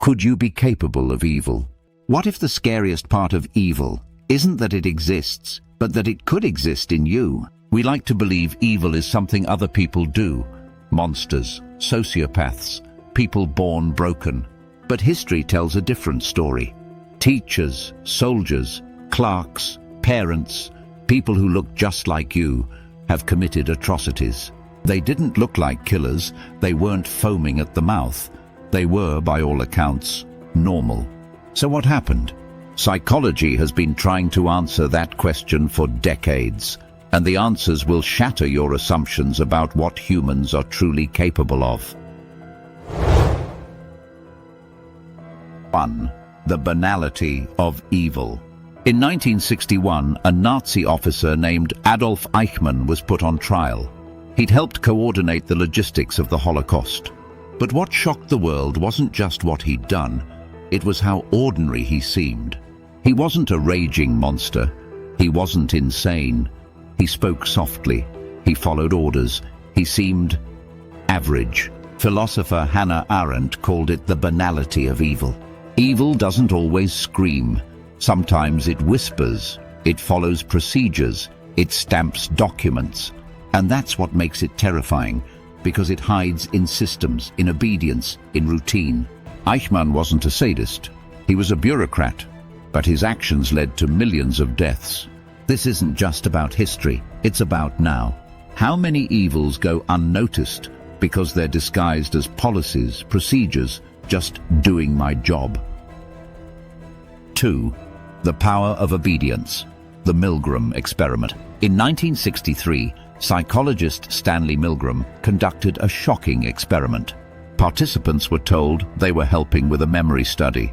Could you be capable of evil? What if the scariest part of evil isn't that it exists, but that it could exist in you? We like to believe evil is something other people do. Monsters, sociopaths, people born broken. But history tells a different story. Teachers, soldiers, clerks, parents, people who look just like you have committed atrocities. They didn't look like killers. They weren't foaming at the mouth. They were, by all accounts, normal. So what happened? Psychology has been trying to answer that question for decades, and the answers will shatter your assumptions about what humans are truly capable of. 1. The banality of evil. In 1961, a Nazi officer named Adolf Eichmann was put on trial. He'd helped coordinate the logistics of the Holocaust. But what shocked the world wasn't just what he'd done, it was how ordinary he seemed. He wasn't a raging monster. He wasn't insane. He spoke softly. He followed orders. He seemed average. Philosopher Hannah Arendt called it the banality of evil. Evil doesn't always scream. Sometimes it whispers. It follows procedures. It stamps documents. And that's what makes it terrifying, because it hides in systems, in obedience, in routine. Eichmann wasn't a sadist. He was a bureaucrat, but his actions led to millions of deaths. This isn't just about history, it's about now. How many evils go unnoticed because they're disguised as policies, procedures, just doing my job? 2. The power of obedience. The Milgram experiment. In 1963, psychologist Stanley Milgram conducted a shocking experiment. Participants were told they were helping with a memory study.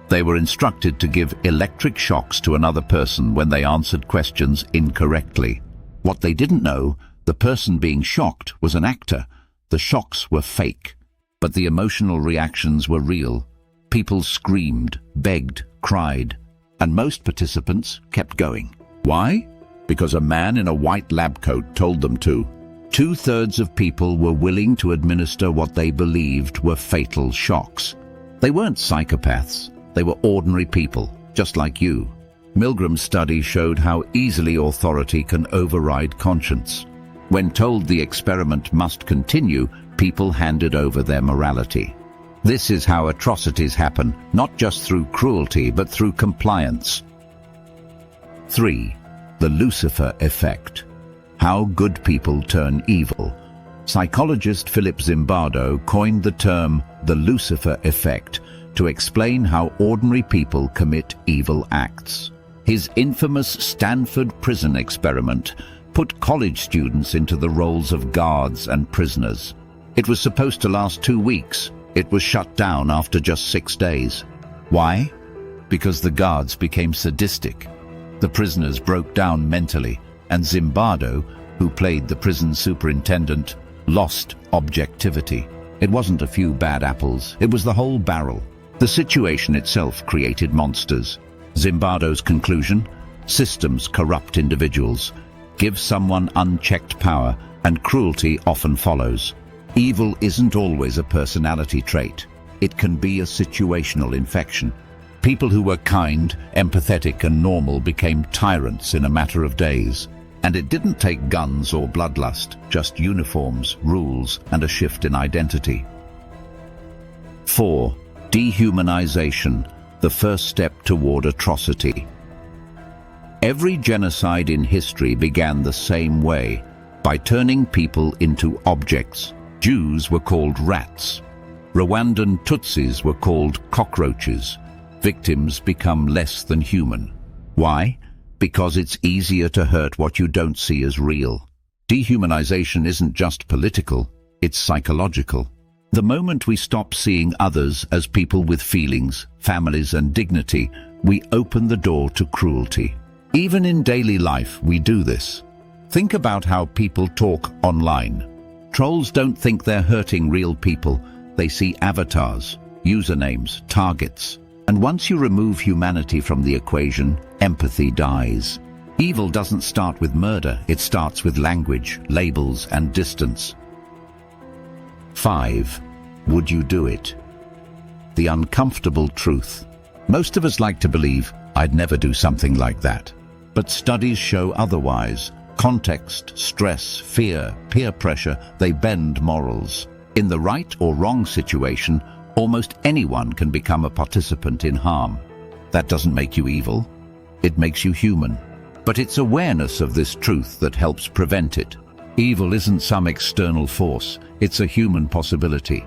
They were instructed to give electric shocks to another person when they answered questions incorrectly. What they didn't know, the person being shocked was an actor. The shocks were fake, but the emotional reactions were real. People screamed, begged, cried, and most participants kept going. Why? Because a man in a white lab coat told them to. 2/3 of people were willing to administer what they believed were fatal shocks. They weren't psychopaths. They were ordinary people, just like you. Milgram's study showed how easily authority can override conscience. When told the experiment must continue, people handed over their morality. This is how atrocities happen, not just through cruelty, but through compliance. 3. The Lucifer effect. How good people turn evil. Psychologist Philip Zimbardo coined the term the Lucifer effect to explain how ordinary people commit evil acts. His infamous Stanford prison experiment put college students into the roles of guards and prisoners. It was supposed to last 2 weeks. It was shut down after just 6 days. Why? Because the guards became sadistic. The prisoners broke down mentally, and Zimbardo, who played the prison superintendent, lost objectivity. It wasn't a few bad apples, it was the whole barrel. The situation itself created monsters. Zimbardo's conclusion: systems corrupt individuals. Give someone unchecked power, and cruelty often follows. Evil isn't always a personality trait. It can be a situational infection. People who were kind, empathetic, and normal became tyrants in a matter of days. And it didn't take guns or bloodlust, just uniforms, rules, and a shift in identity. 4. Dehumanization, the first step toward atrocity. Every genocide in history began the same way, by turning people into objects. Jews were called rats. Rwandan Tutsis were called cockroaches. Victims become less than human. Why? Because it's easier to hurt what you don't see as real. Dehumanization isn't just political, it's psychological. The moment we stop seeing others as people with feelings, families, and dignity, we open the door to cruelty. Even in daily life, we do this. Think about how people talk online. Trolls don't think they're hurting real people. They see avatars, usernames, targets. And once you remove humanity from the equation, empathy dies. Evil doesn't start with murder, it starts with language, labels, and distance. 5. Would you do it? the uncomfortable truth. Most of us like to believe, "I'd never do something like that." But studies show otherwise. Context, stress, fear, peer pressure, they bend morals. In the right or wrong situation, almost anyone can become a participant in harm. That doesn't make you evil. It makes you human. But it's awareness of this truth that helps prevent it. Evil isn't some external force, it's a human possibility.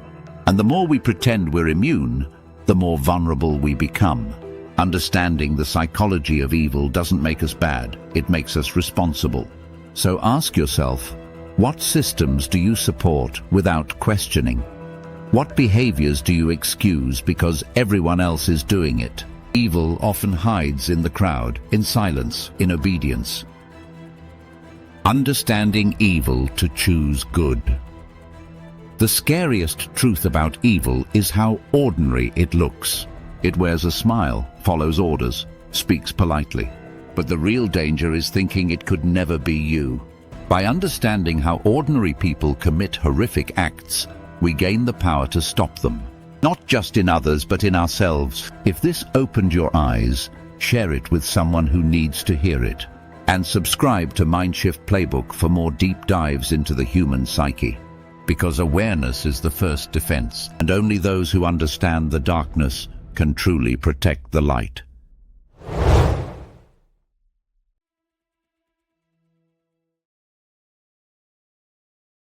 And the more we pretend we're immune, the more vulnerable we become. Understanding the psychology of evil doesn't make us bad, it makes us responsible. So ask yourself, what systems do you support without questioning? What behaviors do you excuse because everyone else is doing it? Evil often hides in the crowd, in silence, in obedience. Understanding evil to choose good. The scariest truth about evil is how ordinary it looks. It wears a smile, follows orders, speaks politely. But the real danger is thinking it could never be you. By understanding how ordinary people commit horrific acts, we gain the power to stop them. Not just in others, but in ourselves. If this opened your eyes, share it with someone who needs to hear it. And subscribe to Mindshift Playbook for more deep dives into the human psyche. Because awareness is the first defense, and only those who understand the darkness can truly protect the light.